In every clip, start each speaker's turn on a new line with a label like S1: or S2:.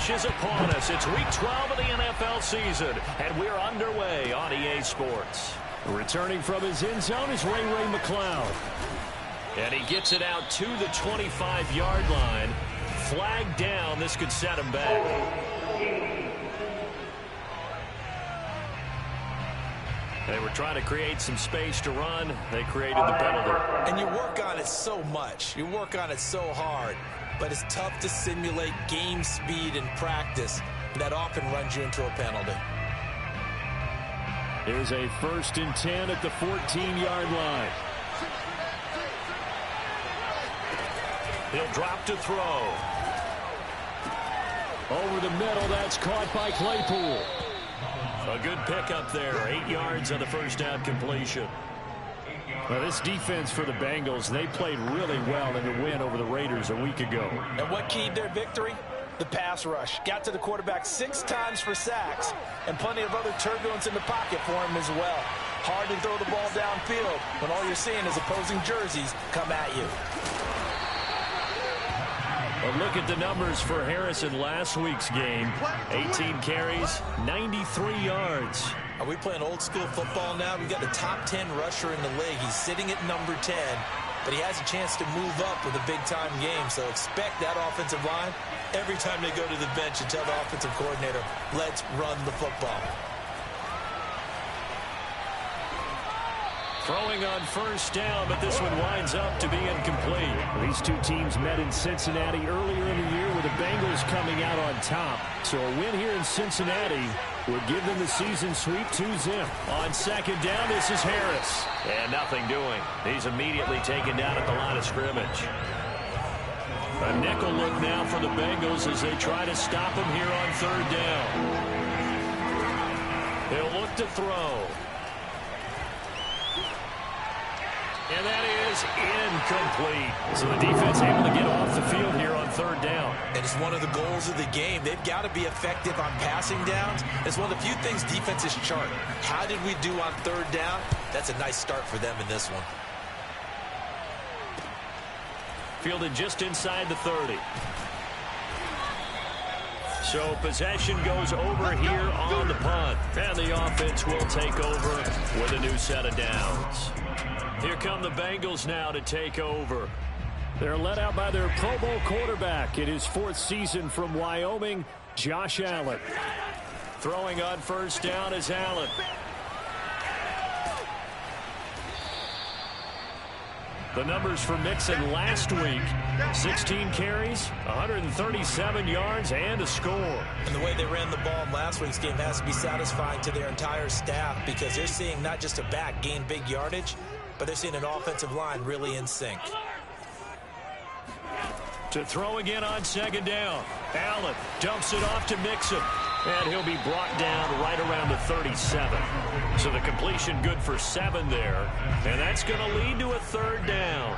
S1: rush is upon us. It's Week 12 of the NFL season, and we're underway on EA Sports.
S2: Returning from his end zone is Ray McCloud.
S1: And he gets it out to the 25-yard line. Flag down. This could set him back. They were trying to create some space to run. They created the penalty.
S3: And you work on it so much. You work on it so hard. But it's tough to simulate game speed in practice. That often runs you into a penalty.
S2: Here's a 1st and 10 at the 14-yard line.
S1: He'll drop to throw.
S2: Over the middle, that's caught by Claypool.
S1: A good pickup there. 8 yards on the first down completion.
S2: Now, this defense for the Bengals, they played really well in the win over the Raiders a week ago.
S3: And what keyed their victory? The pass rush. Got to the quarterback 6 times for sacks, and plenty of other turbulence in the pocket for him as well. Hard to throw the ball downfield when all you're seeing is opposing jerseys come at you.
S1: A look at the numbers for Harris in last week's game. 18 carries, 93 yards.
S3: Are we playing old school football now? We've got the top 10 rusher in the league. He's sitting at number 10, but he has a chance to move up with a big-time game. So expect that offensive line every time they go to the bench and tell the offensive coordinator, let's run the football.
S1: Throwing on first down, but this one winds up to be incomplete.
S2: These two teams met in Cincinnati earlier in the year with the Bengals coming out on top. So a win here in Cincinnati would give them the season sweep 2-0.
S1: On second down, this is Harris. And nothing doing. He's immediately taken down at the line of scrimmage. A nickel look now for the Bengals as they try to stop him here on third down. They'll look to throw. And that is incomplete. So the defense able to get off the field here on third down.
S3: And it's one of the goals of the game. They've got to be effective on passing downs. It's one of the few things defenses chart. How did we do on third down? That's a nice start for them in this one.
S1: Fielded just inside the 30. So possession goes over here on the punt. And the offense will take over with a new set of downs. Here come the Bengals now to take over.
S2: They're led out by their Pro Bowl quarterback in his 4th season from Wyoming, Josh Allen.
S1: Throwing on first down is Allen. The numbers for Mixon last week, 16 carries, 137 yards, and a score.
S3: And the way they ran the ball in last week's game has to be satisfying to their entire staff because they're seeing not just a back gain big yardage, but they're seeing an offensive line really in sync.
S1: To throw again on second down. Allen dumps it off to Mixon. And he'll be brought down right around the 37. So the completion good for 7 there. And that's going to lead to a third down.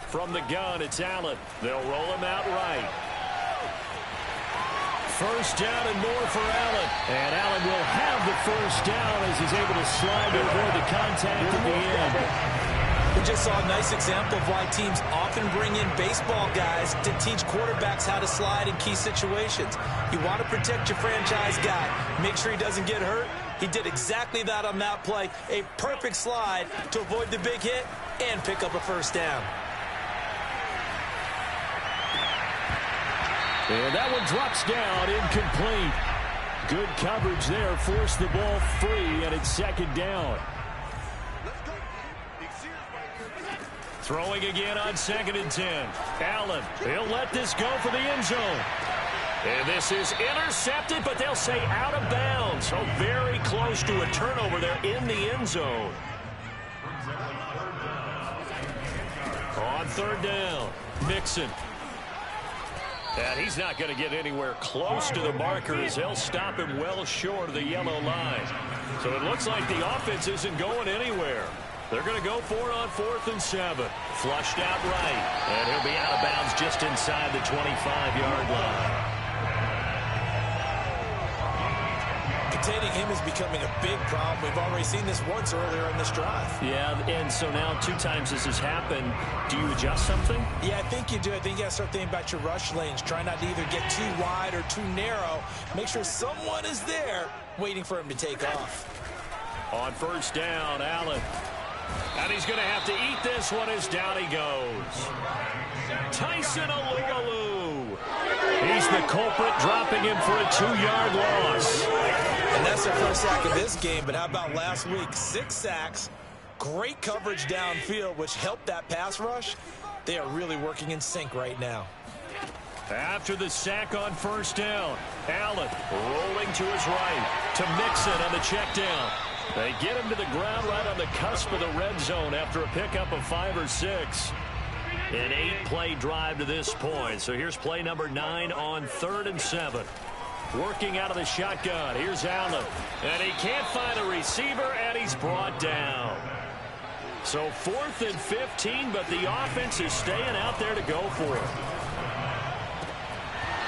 S1: From the gun, it's Allen. They'll roll him out right. First down and more for Allen. And Allen will have the first down as he's able to slide to avoid the contact at the end.
S3: We just saw a nice example of why teams often bring in baseball guys to teach quarterbacks how to slide in key situations. You want to protect your franchise guy. Make sure he doesn't get hurt. He did exactly that on that play. A perfect slide to avoid the big hit and pick up a first down.
S2: And that one drops down, incomplete. Good coverage there, forced the ball free, and it's second down.
S1: Throwing again on 2nd and 10. Allen, he'll let this go for the end zone. And this is intercepted, but they'll say out of bounds. So very close to a turnover there in the end zone. On third down, Mixon. And he's not going to get anywhere close to the marker as they'll stop him well short of the yellow line. So it looks like the offense isn't going anywhere. They're going to go for it on 4th and 7. Flushed out right. And he'll be out of bounds just inside the 25-yard line.
S3: containing him is becoming a big problem. We've already seen this once earlier in this drive.
S2: Yeah, and so now 2 times this has happened. Do you adjust something?
S3: Yeah, I think you do. I think you got to start thinking about your rush lanes. Try not to either get too wide or too narrow. Make sure someone is there waiting for him to take off.
S1: On first down, Allen. And he's going to have to eat this one as down he goes. Tyson Alualu. He's the culprit, dropping him for a 2-yard loss.
S3: And that's their first sack of this game, but how about last week? 6 sacks, great coverage downfield, which helped that pass rush. They are really working in sync right now.
S1: After the sack on first down, Allen rolling to his right to Mixon on the check down. They get him to the ground right on the cusp of the red zone after a pickup of 5 or 6. An 8-play drive to this point. So here's play number 9 on 3rd and 7. Working out of the shotgun. Here's Allen. And he can't find a receiver, and he's brought down. So 4th and 15, but the offense is staying out there to go for it.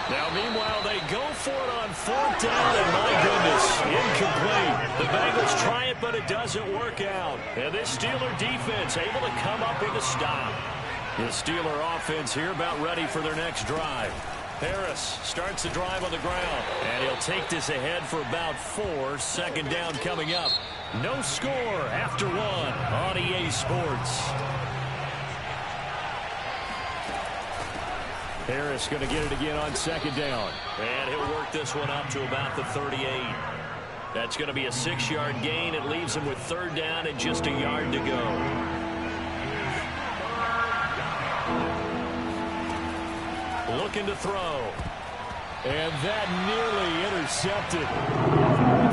S1: Now, meanwhile, they go for it on 4th down, and my goodness, incomplete. The Bengals try it, but it doesn't work out. And this Steeler defense able to come up with a stop. The Steeler offense here about ready for their next drive. Harris starts the drive on the ground, and he'll take this ahead for about 4. 2nd down coming up. No score after 1 on EA Sports. Harris going to get it again on 2nd down. And he'll work this one up to about the 38. That's going to be a 6-yard gain. It leaves him with 3rd down and just a yard to go. Looking to throw. And that nearly intercepted.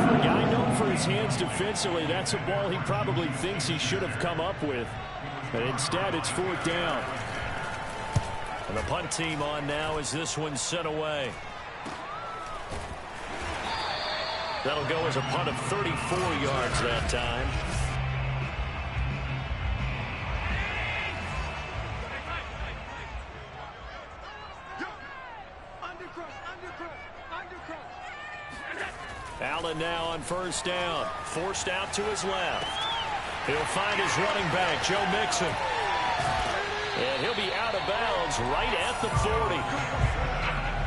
S1: For a guy known for his hands defensively, that's a ball he probably thinks he should have come up with. But instead, it's 4th down. And the punt team on now as this one's sent away. That'll go as a punt of 34 yards that time. Allen now on first down. Forced out to his left. He'll find his running back, Joe Mixon. And he'll be out of bounds right at the 40.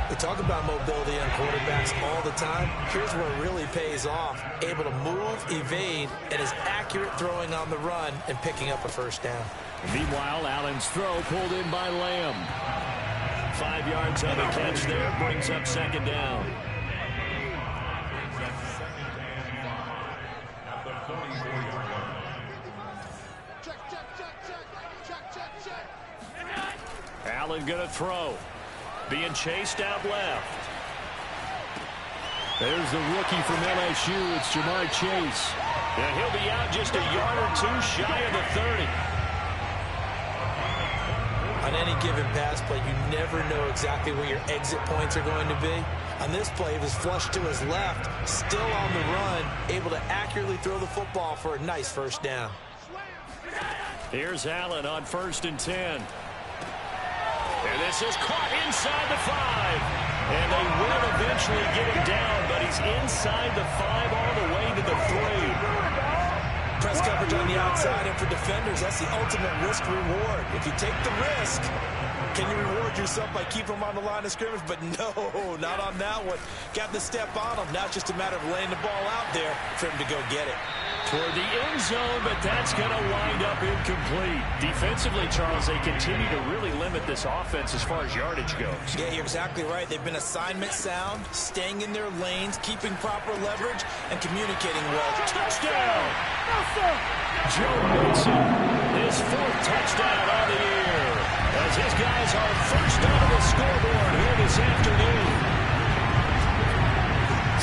S3: We talk about mobility on quarterbacks all the time. Here's where it really pays off. Able to move, evade, and is accurate throwing on the run and picking up a 1st down.
S2: Meanwhile, Allen's throw pulled in by Lamb.
S1: 5 yards on the catch there. Brings up 2nd down. Allen going to throw. Being chased out left.
S2: There's the rookie from LSU. It's Jamar Chase.
S1: And he'll be out just a yard or 2 shy of the 30.
S3: On any given pass play, you never know exactly where your exit points are going to be. On this play, it was flushed to his left, still on the run, able to accurately throw the football for a nice 1st down.
S1: Here's Allen on 1st and 10. And this is caught inside the 5. And they will eventually get him down, but he's inside the 5 all the way to the 3.
S3: Press coverage on the outside, and for defenders, that's the ultimate risk-reward. If you take the risk, can you reward yourself by keeping him on the line of scrimmage? But no, not on that one. Got the step on him. Now it's just a matter of laying the ball out there for him to go get it.
S1: Toward the end zone, but that's going to wind up incomplete. Defensively, Charles, they continue to really limit this offense as far as yardage goes.
S3: Yeah, you're exactly right. They've been assignment sound, staying in their lanes, keeping proper leverage, and communicating well.
S1: Touchdown! Joe Mixon, his 4th touchdown on the year, as his guys are first out of the scoreboard here this afternoon.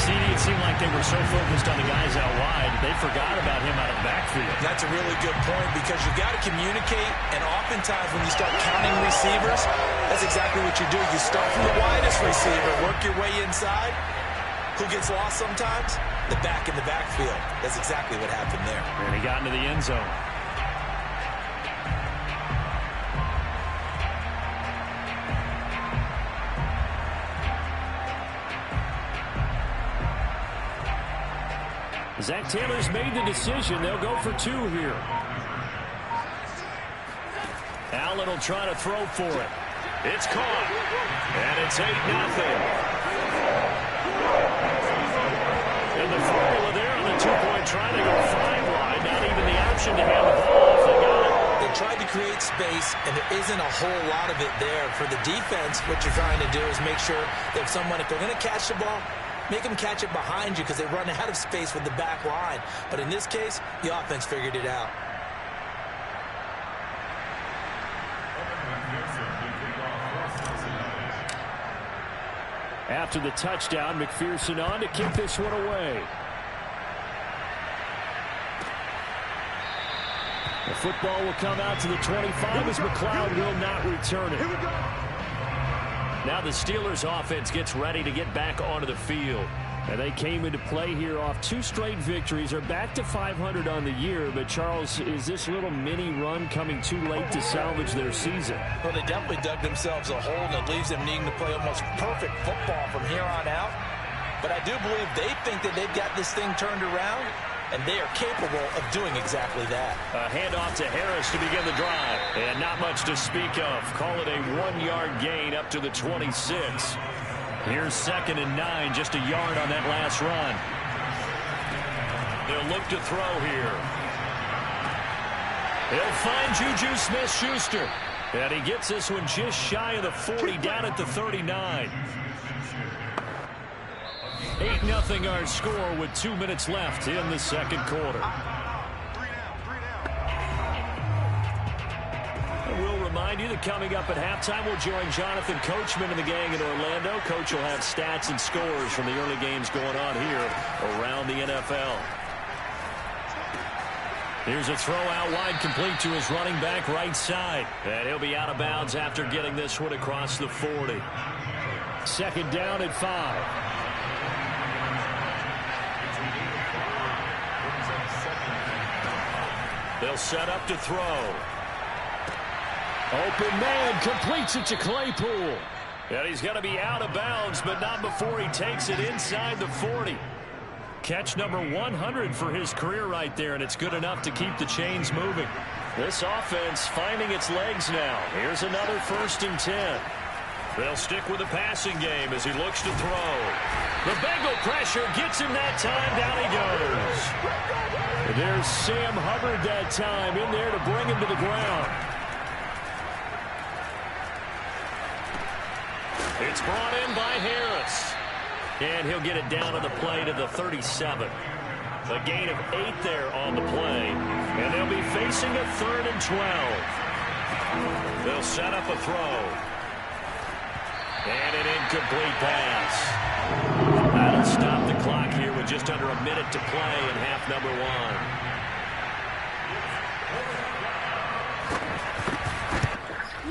S1: It seemed like they were so focused on the guys out wide, they forgot about him out of the backfield.
S3: That's a really good point, because you got to communicate, and oftentimes when you start counting receivers, that's exactly what you do. You start from the widest receiver, work your way inside. Who gets lost sometimes? The back in the backfield. That's exactly what happened there.
S1: And he got into the end zone.
S2: Zach Taylor's made the decision. They'll go for 2 here. Allen will try to throw for it. It's caught. And it's 8-0. And the formula there on the 2-point try to go 5 wide. Not even the option to hand the ball off. They got it.
S3: They tried to create space, and there isn't a whole lot of it there. For the defense, what you're trying to do is make sure that someone, if they're going to catch the ball, make them catch it behind you because they run out of space with the back line. But in this case, the offense figured it out.
S2: After the touchdown, McPherson on to kick this one away. The football will come out to the 25 as McLeod will not return it. Now the Steelers offense gets ready to get back onto the field. And they came into play here off 2 straight victories. Are back to 500 on the year. But, Charles, is this little mini run coming too late to salvage their season?
S3: Well, they definitely dug themselves a hole, and it leaves them needing to play almost perfect football from here on out. But I do believe they think that they've got this thing turned around, and they are capable of doing exactly that.
S1: A handoff to Harris to begin the drive. And not much to speak of. Call it a 1-yard gain up to the 26. Here's 2nd and 9, just a yard on that last run. They'll look to throw here. He'll find Juju Smith-Schuster. And he gets this one just shy of the 40, down at the 39. 8-0 our score with 2 minutes left in the second quarter. We'll remind you that coming up at halftime, we'll join Jonathan Coachman and the gang in Orlando. Coach will have stats and scores from the early games going on here around the NFL. Here's a throw out wide, complete to his running back right side. And he'll be out of bounds after getting this one across the 40.
S2: 2nd down at 5.
S1: They'll set up to throw.
S2: Open man, completes it to Claypool.
S1: And he's going to be out of bounds, but not before he takes it inside the 40. Catch number 100 for his career right there, and it's good enough to keep the chains moving. This offense finding its legs now. Here's another 1st and 10. They'll stick with the passing game as he looks to throw. The Bengal pressure gets him that time. Down he goes.
S2: There's Sam Hubbard that time in there to bring him to the ground.
S1: It's brought in by Harris. And he'll get it down on the play to the 37. A gain of 8 there on the play. And they'll be facing a 3rd and 12. They'll set up a throw. And an incomplete pass. That'll stop the clock here with just under a minute to play in half number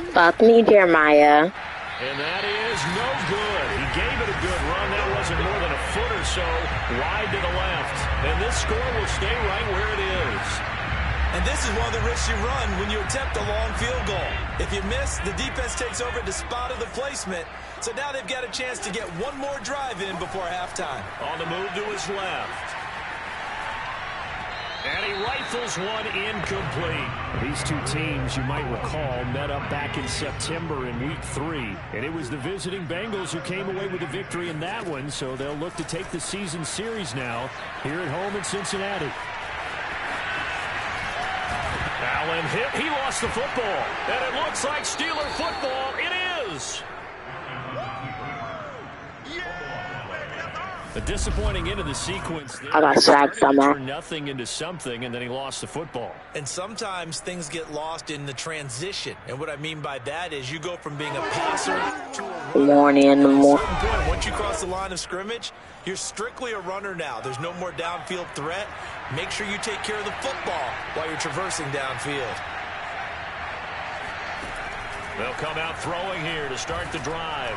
S1: 1.
S4: Fuck me, Jeremiah.
S1: And that is no good. He gave it a good run. That wasn't more than a foot or so wide to the left. And this score will stay right where it is.
S3: And this is one of the risks you run when you attempt a long field goal. If you miss, the defense takes over at the spot of the placement. So now they've got a chance to get one more drive in before halftime.
S1: On the move to his left. And he rifles one incomplete.
S2: These two teams, you might recall, met up back in September in Week 3. And it was the visiting Bengals who came away with the victory in that one. So they'll look to take the season series now here at home in Cincinnati.
S1: Allen hit. He lost the football. And it looks like Steeler football. It is. A disappointing end of the sequence.
S4: I got sacked somehow.
S1: Turned nothing into something, and then he lost the football.
S3: And sometimes things get lost in the transition. And what I mean by that is you go from being a passer to a runner.
S4: Morning in the morning.
S3: Once you cross the line of scrimmage, you're strictly a runner now. There's no more downfield threat. Make sure you take care of the football while you're traversing downfield.
S1: They'll come out throwing here to start the drive.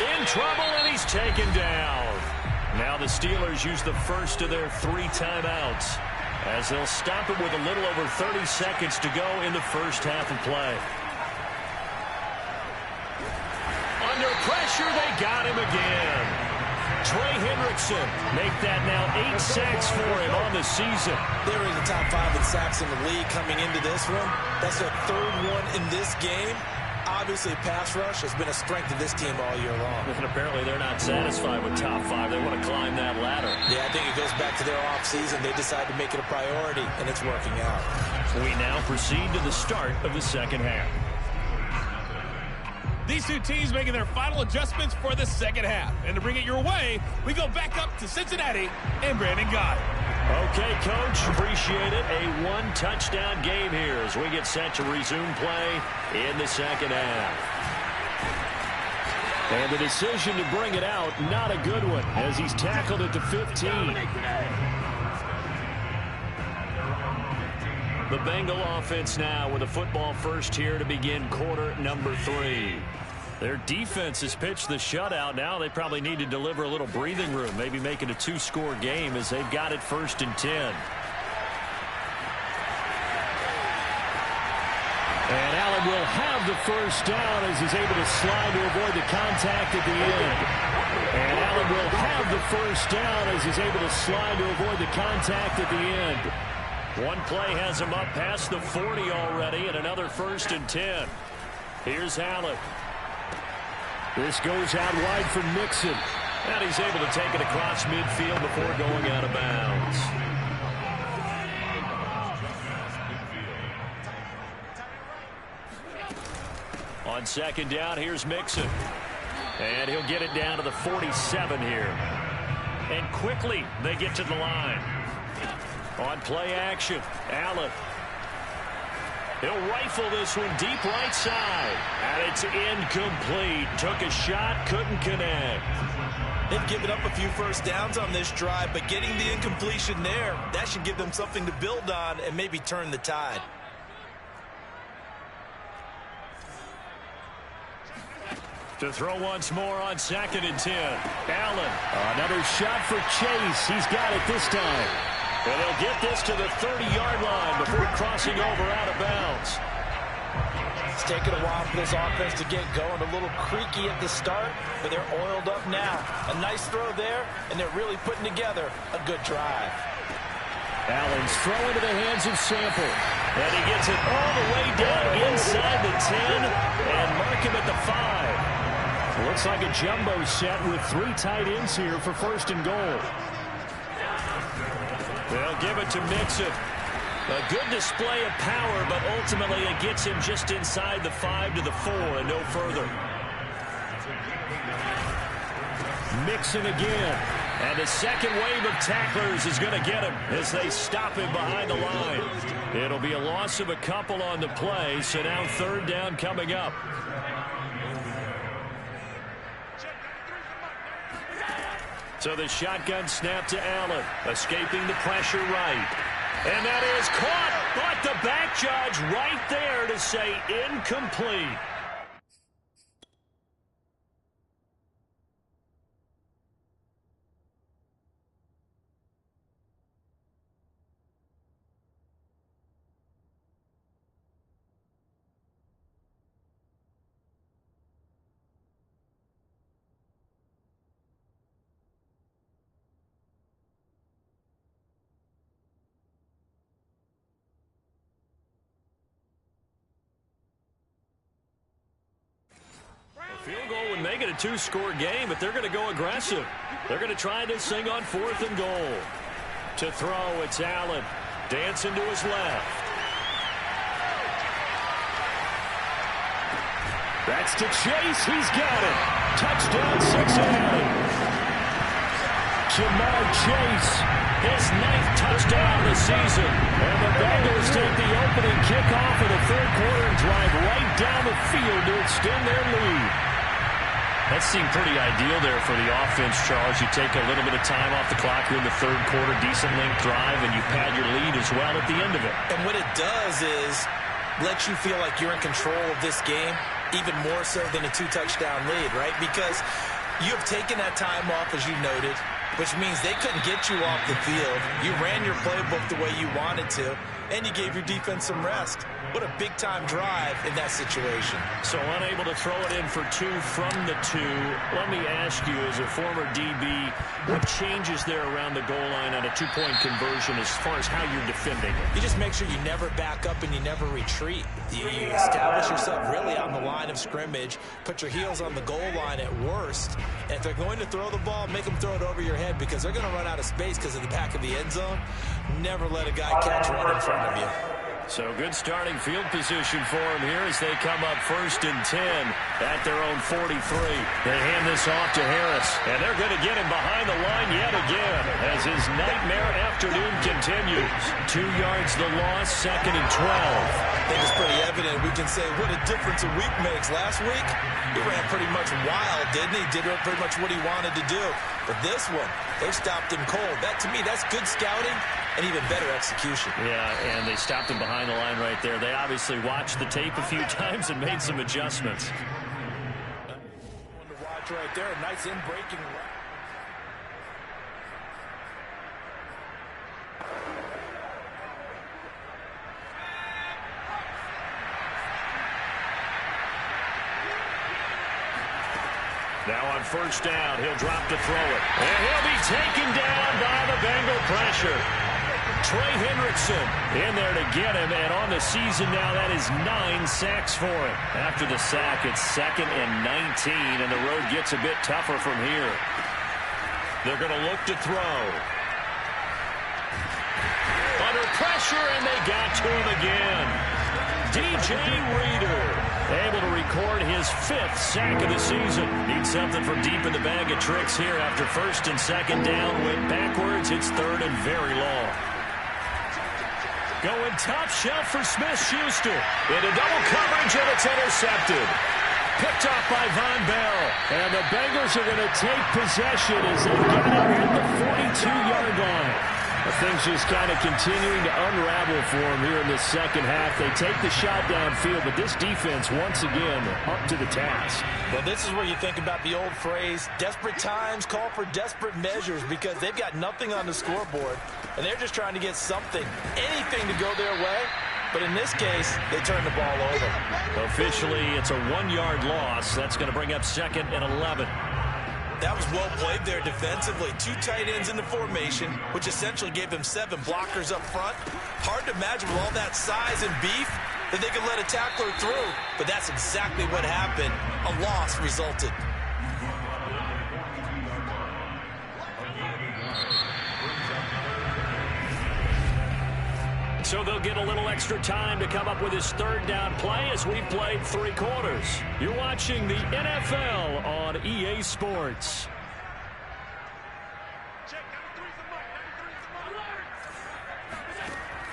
S1: In trouble, and he's taken down. Now the Steelers use the first of their 3 timeouts as they'll stop it with a little over 30 seconds to go in the first half of play. Under pressure, they got him again.
S2: Trey Hendrickson make that now 8 sacks for him on the season.
S3: They were in the top 5 in sacks in the league coming into this one. That's their 3rd one in this game. Obviously, pass rush has been a strength of this team all year long.
S2: And apparently they're not satisfied with top 5. They want to climb that ladder.
S3: Yeah, I think it goes back to their offseason. They decided to make it a priority, and it's working out.
S2: We now proceed to the start of the second half.
S5: These two teams making their final adjustments for the second half. And to bring it your way, we go back up to Cincinnati and Brandon Gaudin.
S2: Okay, Coach, appreciate it. A 1-touchdown game here as we get set to resume play in the second half. And the decision to bring it out, not a good one, as he's tackled at the 15. The Bengal offense now with a football first here to begin quarter number 3. Their defense has pitched the shutout. Now they probably need to deliver a little breathing room, maybe make it a 2-score game as they've got it 1st and 10. And Allen will have the first down as he's able to slide to avoid the contact at the end. And Allen will have the first down as he's able to slide to avoid the contact at the end. One play has him up past the 40 already, and another 1st and 10. Here's Allen. This goes out wide for Mixon. And he's able to take it across midfield before going out of bounds. On 2nd down, here's Mixon. And he'll get it down to the 47 here. And quickly, they get to the line. On play action, Allen. He'll rifle this one deep right side. And it's incomplete. Took a shot, couldn't connect.
S3: They've given up a few first downs on this drive, but getting the incompletion there, that should give them something to build on and maybe turn the tide.
S2: To throw once more on 2nd and 10. Allen. Another shot for Chase. He's got it this time. And they'll get this to the 30-yard line before crossing over out of bounds.
S3: It's taken a while for this offense to get going. A little creaky at the start, but they're oiled up now. A nice throw there, and they're really putting together a good drive.
S2: Allen's throw into the hands of Sample. And he gets it all the way down inside the 10 and mark him at the 5. Looks like a jumbo set with 3 tight ends here for 1st and goal. They'll give it to Mixon. A good display of power, but ultimately it gets him just inside the 5 to the 4 and no further. Mixon again. And the second wave of tacklers is going to get him as they stop him behind the line. It'll be a loss of a couple on the play, so now 3rd down coming up. So the shotgun snap to Allen, escaping the pressure right. And that is caught, but the back judge right there to say incomplete. Field goal would make it a 2-score game, but they're going to go aggressive. They're going to try this thing on 4th and goal. To throw, it's Allen. Dancing to his left. That's to Chase. He's got it. Touchdown, Cincinnati. Jamar Chase, his 9th touchdown of the season. And the Bengals take the opening kickoff of the 3rd quarter and drive right down the field to extend their lead. That seemed pretty ideal there for the offense, Charles. You take a little bit of time off the clock here in the 3rd quarter, decent length drive, and you pad your lead as well at the end of it. And what it does is let you feel like you're in control of this game, even more so than a 2-touchdown lead, right? Because you have taken that time off, as you noted,
S3: which means they couldn't get you off the field. You ran your playbook the way you wanted to, and you gave your defense some rest. What a big-time drive in that situation.
S2: So unable to throw it in for 2 from the 2. Let me ask you, as a former DB, what changes there around the goal line on a 2-point conversion as far as how you're defending it?
S3: You just make sure you never back up and you never retreat. You establish yourself really on the line of scrimmage, put your heels on the goal line at worst, and if they're going to throw the ball, make them throw it over your head because they're going to run out of space because of the back of the end zone. Never let a guy catch one in front of you.
S2: So good starting field position for him here as they come up 1st and 10 at their own 43. They hand this off to Harris, and they're going to get him behind the line yet again as his nightmare afternoon continues. 2 yards the loss, 2nd and 12.
S3: I think it's pretty evident. We can say what a difference a week makes. Last week, he ran pretty much wild, didn't he? Did pretty much what he wanted to do. But this one, they stopped him cold. That, to me, that's good scouting and even better execution.
S2: Yeah, and they stopped him behind the line right there. They obviously watched the tape a few times and made some adjustments.
S3: One to watch right there. Nice in-breaking.
S2: Now on 1st down, he'll drop to throw it. And he'll be taken down by the Bengal pressure. Trey Hendrickson in there to get him, and on the season now, that is 9 sacks for him. After the sack, it's 2nd and 19, and the road gets a bit tougher from here. They're going to look to throw. Under pressure, and they got to him again. DJ Reader able to record his 5th sack of the season. Needs something from deep in the bag of tricks here after 1st and 2nd down. Went backwards. It's 3rd and very long. Going top shelf for Smith-Schuster. Into double coverage, and it's intercepted. Picked off by Von Bell. And the Bengals are going to take possession as they get him at the 42-yard line. Things just kind of continuing to unravel for them here in the 2nd half. They take the shot downfield, but this defense, once again, up to the task.
S3: Well, this is where you think about the old phrase, desperate times call for desperate measures, because they've got nothing on the scoreboard, and they're just trying to get something, anything to go their way. But in this case, they turn the ball over.
S2: Officially, it's a 1-yard loss. That's going to bring up 2nd and 11.
S3: That was well played there defensively. 2 tight ends in the formation, which essentially gave them 7 blockers up front. Hard to imagine with all that size and beef that they could let a tackler through. But that's exactly what happened. A loss resulted.
S2: So they'll get a little extra time to come up with his 3rd down play as we've played 3 quarters. You're watching the NFL on EA Sports.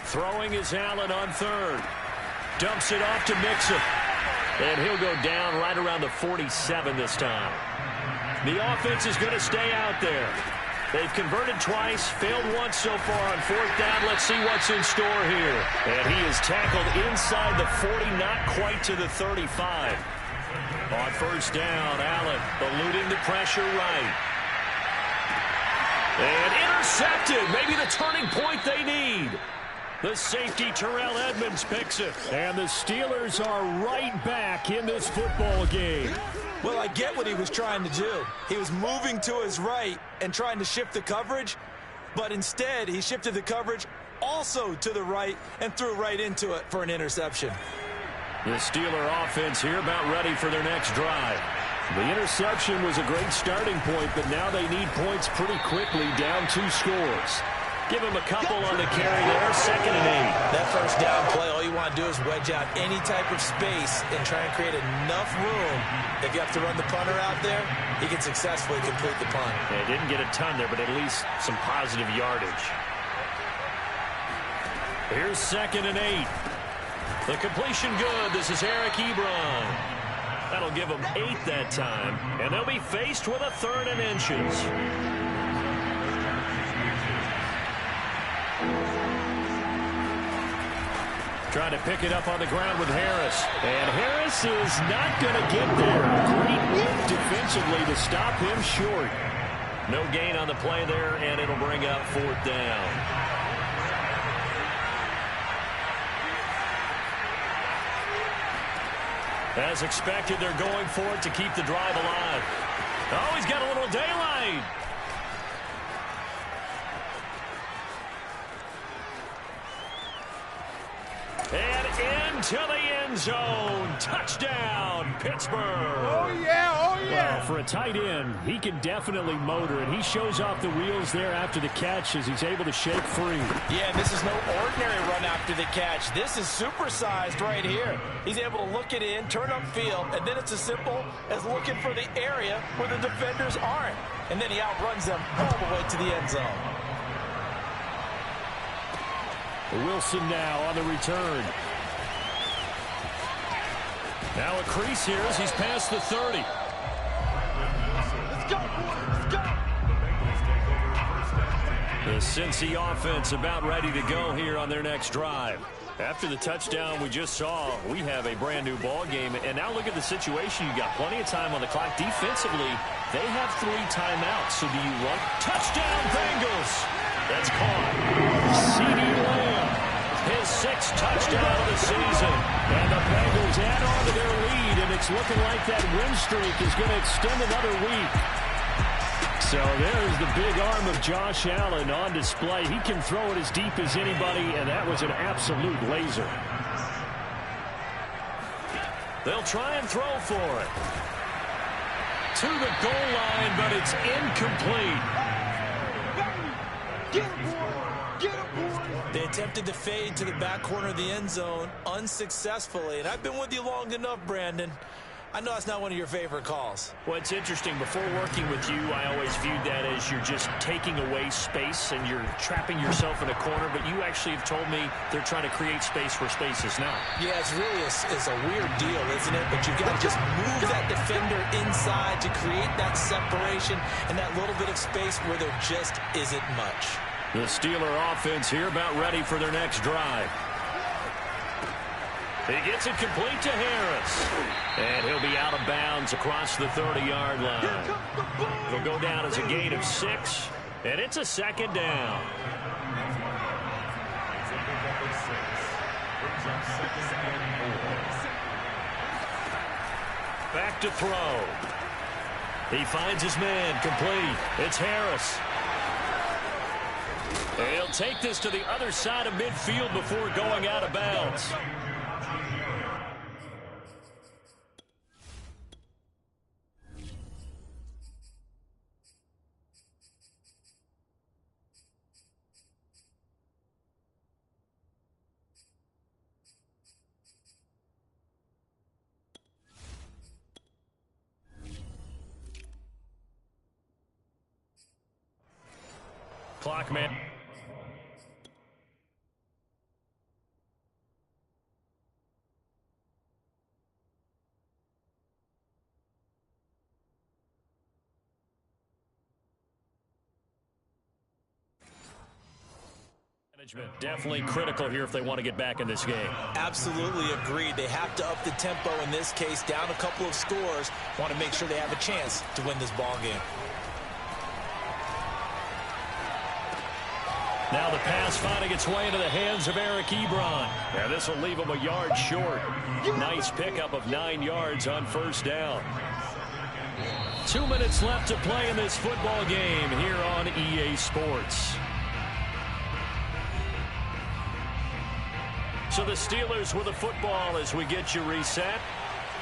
S2: Throwing is Allen on 3rd. Dumps it off to Mixon. And he'll go down right around the 47 this time. The offense is going to stay out there. They've converted twice, failed once so far on 4th down. Let's see what's in store here. And he is tackled inside the 40, not quite to the 35. On 1st down, Allen eluding the pressure right. And intercepted. Maybe the turning point they need. The safety, Terrell Edmonds, picks it. And the Steelers are right back in this football game.
S3: Well, I get what he was trying to do. He was moving to his right and trying to shift the coverage, but instead he shifted the coverage also to the right and threw right into it for an interception.
S2: The Steeler offense here about ready for their next drive. The interception was a great starting point, but now they need points pretty quickly, down 2 scores. Give him a couple on the carry there, 2nd and 8.
S3: That 1st down play, all you want to do is wedge out any type of space and try and create enough room. If you have to run the punter out there, he can successfully complete the punt.
S2: They didn't get a ton there, but at least some positive yardage. Here's 2nd and 8. The completion good. This is Eric Ebron. That'll give them 8 that time, and they'll be faced with a 3rd and inches. Trying to pick it up on the ground with Harris. And Harris is not going to get there. Great work defensively to stop him short.
S1: No gain on the play there, and it'll bring up 4th down. As expected, they're going for it to keep the drive alive. Oh, he's got a little daylight. And into the end zone. Touchdown, Pittsburgh.
S5: Oh, yeah, oh, yeah.
S2: Well, for a tight end, he can definitely motor, and he shows off the wheels there after the catch as he's able to shake free.
S3: Yeah, this is no ordinary run after the catch. This is supersized right here. He's able to look it in, turn upfield, and then it's as simple as looking for the area where the defenders aren't. And then he outruns them all the way to the end zone.
S2: Wilson now on the return.
S1: Now a crease here as he's past the 30.
S5: Let's go, boys. Let's go.
S1: The Cincy offense about ready to go here on their next drive. After the touchdown we just saw, we have a brand new ball game. And now look at the situation. You got plenty of time on the clock. Defensively, they have 3 timeouts. So do you run? Touchdown, Bengals! That's caught. CeeDee Lamb, his 6th touchdown of the season. And the Bengals add on to their lead, and it's looking like that win streak is going to extend another week.
S2: So there's the big arm of Josh Allen on display. He can throw it as deep as anybody, and that was an absolute laser.
S1: They'll try and throw for it. To the goal line, but it's incomplete.
S5: Get him, boy. Get him, boy.
S3: They attempted to fade to the back corner of the end zone unsuccessfully. And I've been with you long enough, Brandon. I know that's not one of your favorite calls.
S1: Well, it's interesting. Before working with you, I always viewed that as you're just taking away space and you're trapping yourself in a corner. But you actually have told me they're trying to create space where space is not.
S3: Yeah, it's really a weird deal, isn't it? But you've got to just move that defender inside to create that separation and that little bit of space where there just isn't much.
S1: The Steeler offense here about ready for their next drive. He gets it complete to Harris. And he'll be out of bounds across the 30-yard line. It'll go down as a gain of 6, and it's a 2nd down. Back to throw. He finds his man complete. It's Harris. And he'll take this to the other side of midfield before going out of bounds. Clock man. Definitely critical here if they want to get back in this game.
S3: Absolutely agreed. They have to up the tempo in this case, down a couple of scores. Want to make sure they have a chance to win this ball game.
S1: Now the pass finding its way into the hands of Eric Ebron. And this will leave him a yard short. Nice pickup of 9 yards on 1st down. 2 minutes left to play in this football game here on EA Sports. So the Steelers with the football as we get you reset.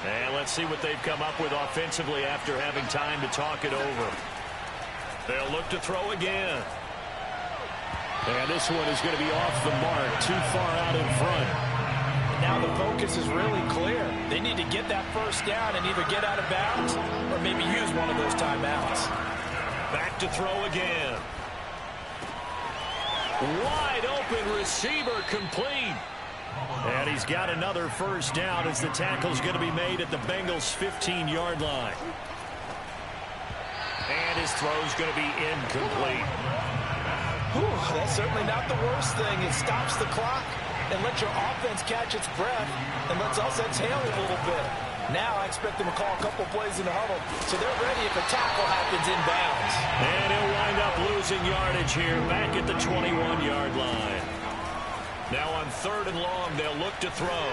S1: And let's see what they've come up with offensively after having time to talk it over. They'll look to throw again.
S2: And this one is going to be off the mark, too far out in front.
S3: And now the focus is really clear. They need to get that 1st down and either get out of bounds or maybe use one of those timeouts.
S1: Back to throw again. Wide open receiver complete. And he's got another 1st down as the tackle's going to be made at the Bengals' 15-yard line. And his throw's going to be incomplete.
S3: Whew, that's certainly not the worst thing. It stops the clock and lets your offense catch its breath and lets us exhale a little bit. Now I expect them to call a couple plays in the huddle, so they're ready if a tackle happens inbounds.
S1: And he'll wind up losing yardage here back at the 21-yard line. Now on 3rd and long, they'll look to throw.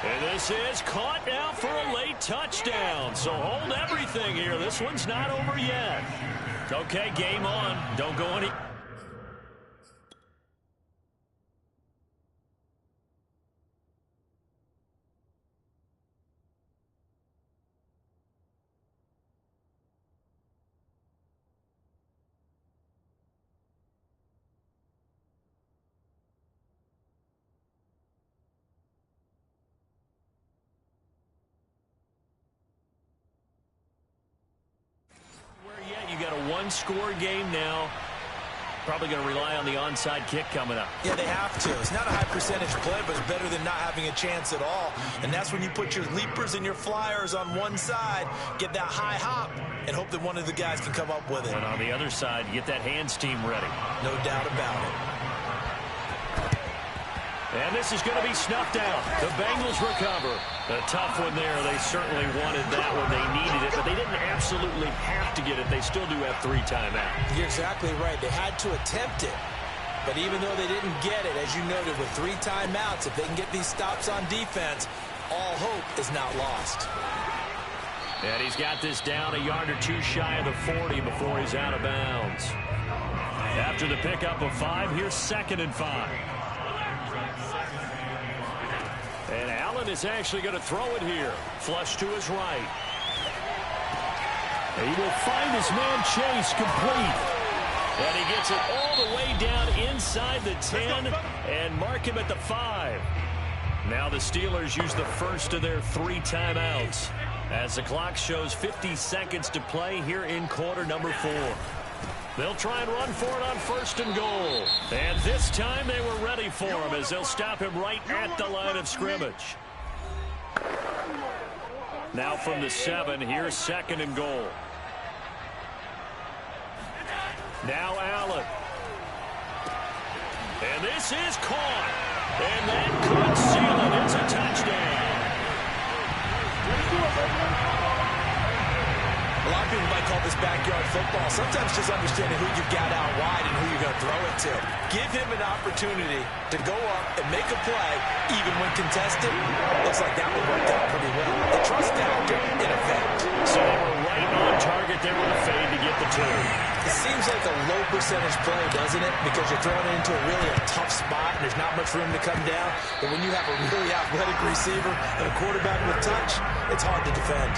S1: And this is caught now for a late touchdown. So hold everything here. This one's not over yet. Okay, game on. Don't go any... One-score game now. Probably going to rely on the onside kick coming up.
S3: Yeah, they have to. It's not a high percentage play, but it's better than not having a chance at all. And that's when you put your leapers and your flyers on one side, get that high hop, and hope that one of the guys can come up with it.
S1: And on the other side, get that hands team ready.
S3: No doubt about it.
S1: And this is going to be snuffed out. The Bengals recover. A tough one there. They certainly wanted that when they needed it, but they didn't absolutely have to get it. They still do have 3 timeouts.
S3: You're exactly right. They had to attempt it. But even though they didn't get it, as you noted, with 3 timeouts, if they can get these stops on defense, all hope is not lost.
S1: And he's got this down a yard or 2 shy of the 40 before he's out of bounds. After the pickup of 5, here's 2nd and 5. And Allen is actually going to throw it here. Flush to his right. He will find his man Chase complete. And he gets it all the way down inside the 10 and mark him at the 5. Now the Steelers use the first of their 3 timeouts as the clock shows 50 seconds to play here in quarter number 4. They'll try and run for it on 1st and goal. And this time they were ready for him as they'll stop him right at the line of scrimmage. Now from the 7, here's 2nd and goal. Now Allen. And this is caught. And that could seal it. It's a touchdown.
S3: A lot of people might call this backyard football. Sometimes just understanding who you've got out wide and who you're going to throw it to. Give him an opportunity to go up and make a play, even when contested. Looks like that one worked out pretty well. The trust factor in effect.
S1: So they were right on target there with a fade to get the 2.
S3: It seems like a low percentage play, doesn't it? Because you're throwing it into a tough spot and there's not much room to come down. But when you have a really athletic receiver and a quarterback with touch, it's hard to defend.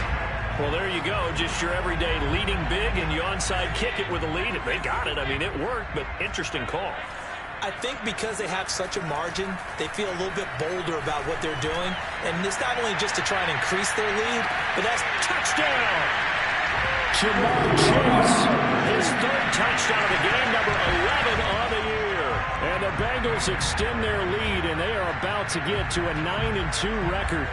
S1: Well, there you go. Just your everyday leading big, and you onside kick it with a lead. They got it. I mean, it worked, but interesting call.
S3: I think because they have such a margin, they feel a little bit bolder about what they're doing. And it's not only just to try and increase their lead, but that's touchdown.
S2: Ja'Marr Chase,
S1: his 3rd touchdown of the game, number 11 on the year.
S2: And the Bengals extend their lead, and they are about to get to a 9-2 record.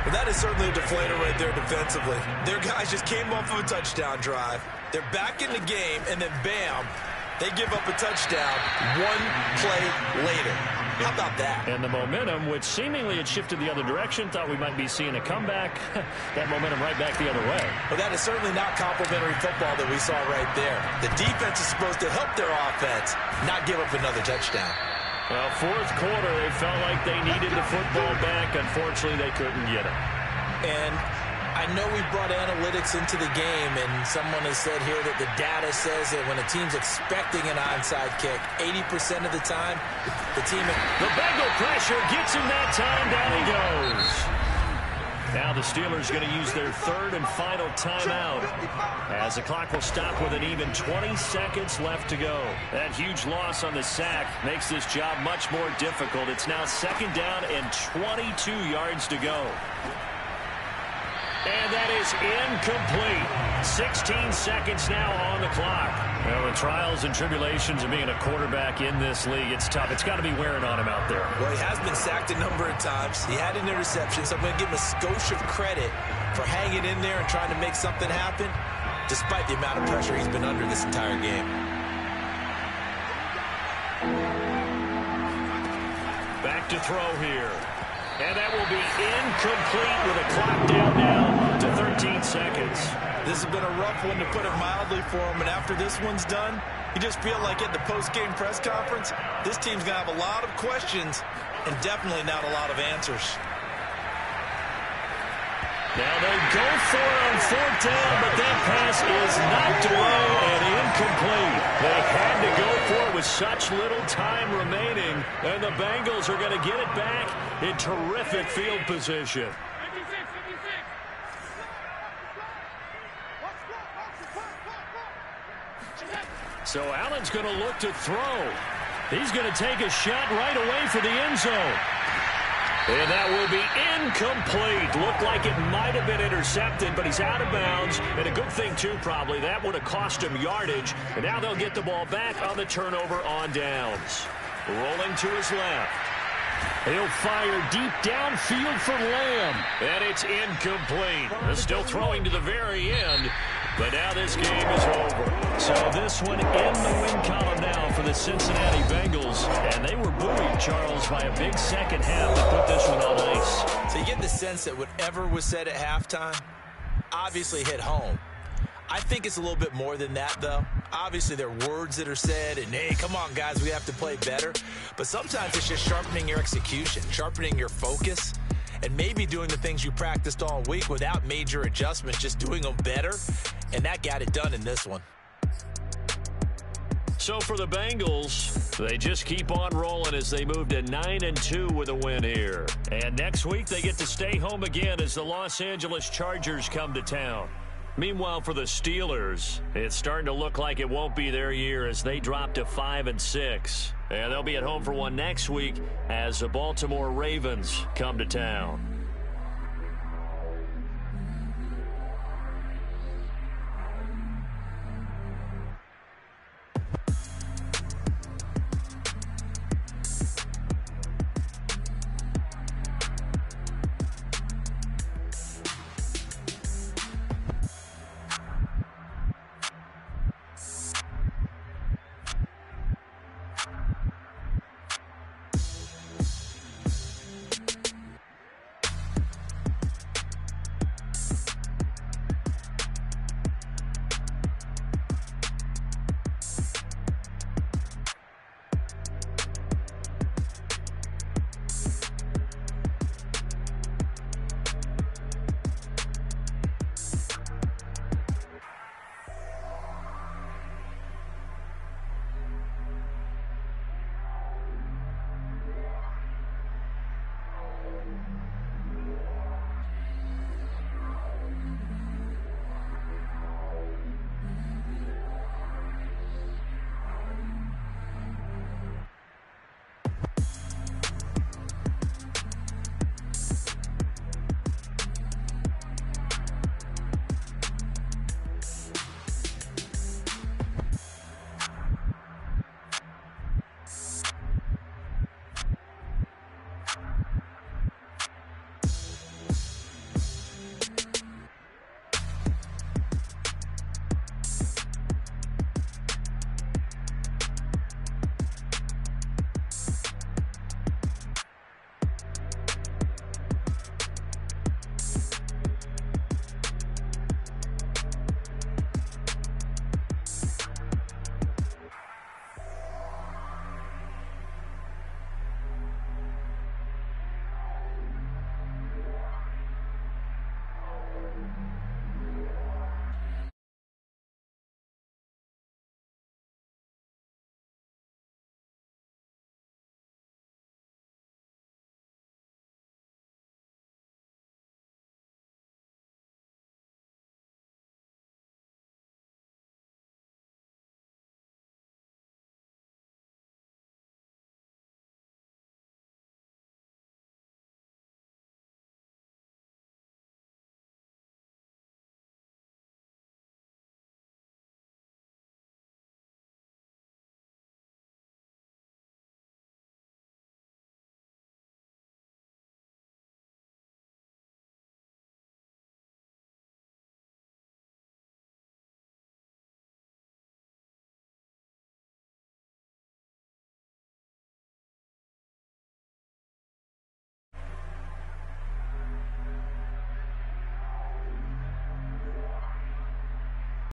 S3: Well, that is certainly a deflator right there defensively. Their guys just came off of a touchdown drive. They're back in the game, and then bam, they give up a touchdown 1 play later. How about that?
S2: And the momentum, which seemingly had shifted the other direction, thought we might be seeing a comeback. That momentum right back the other way.
S3: Well, that is certainly not complimentary football that we saw right there. The defense is supposed to help their offense, not give up another touchdown.
S1: Well, 4th quarter, they felt like they needed the football back. Unfortunately, they couldn't get it.
S3: And I know we brought analytics into the game, and someone has said here that the data says that when a team's expecting an onside kick, 80% of the time, the team...
S1: The Bengal pressure gets him that time. Down he goes. Now the Steelers going to use their 3rd and final timeout as the clock will stop with an even 20 seconds left to go. That huge loss on the sack makes this job much more difficult. It's now 2nd down and 22 yards to go. And that is incomplete. 16 seconds now on the clock. Well, the trials and tribulations of being a quarterback in this league, it's tough. It's got to be wearing on him out there.
S3: Well, he has been sacked a number of times. He had an interception, so I'm going to give him a skosh of credit for hanging in there and trying to make something happen, despite the amount of pressure he's been under this entire game.
S1: Back back to throw here. And that will be incomplete with a clock down now to 13 seconds.
S3: This has been a rough one, to put it mildly, for him. And after this one's done, you just feel like at the post-game press conference, this team's going to have a lot of questions and definitely not a lot of answers.
S2: Now they go for it on fourth down, but that pass is knocked away and incomplete. They had to go for it with such little time remaining, and the Bengals are going to get it back in terrific field position. So Allen's going to look to throw. He's going to take a shot right away for the end zone. And that will be incomplete. Looked like it might have been intercepted, but he's out of bounds. And a good thing, too, probably. That would have cost him yardage. And now they'll get the ball back on the turnover on downs. Rolling to his left. He'll fire deep downfield for Lamb.
S1: And it's incomplete. They're still throwing to the very end. But now this game is over.
S2: So this one in the win column now for the Cincinnati Bengals. And they were buoyed, Charles, by a big second half to put this one on ice.
S3: So you get the sense that whatever was said at halftime obviously hit home. I think it's a little bit more than that, though. Obviously, there are words that are said, and, hey, come on, guys, we have to play better. But sometimes it's just sharpening your execution, sharpening your focus, and maybe doing the things you practiced all week without major adjustments, just doing them better. And that got it done in this one.
S2: So for the Bengals, they just keep on rolling as they move to 9-2 with a win here. And next week, they get to stay home again as the Los Angeles Chargers come to town. Meanwhile, for the Steelers, it's starting to look like it won't be their year as they drop to 5-6. And they'll be at home for one next week as the Baltimore Ravens come to town.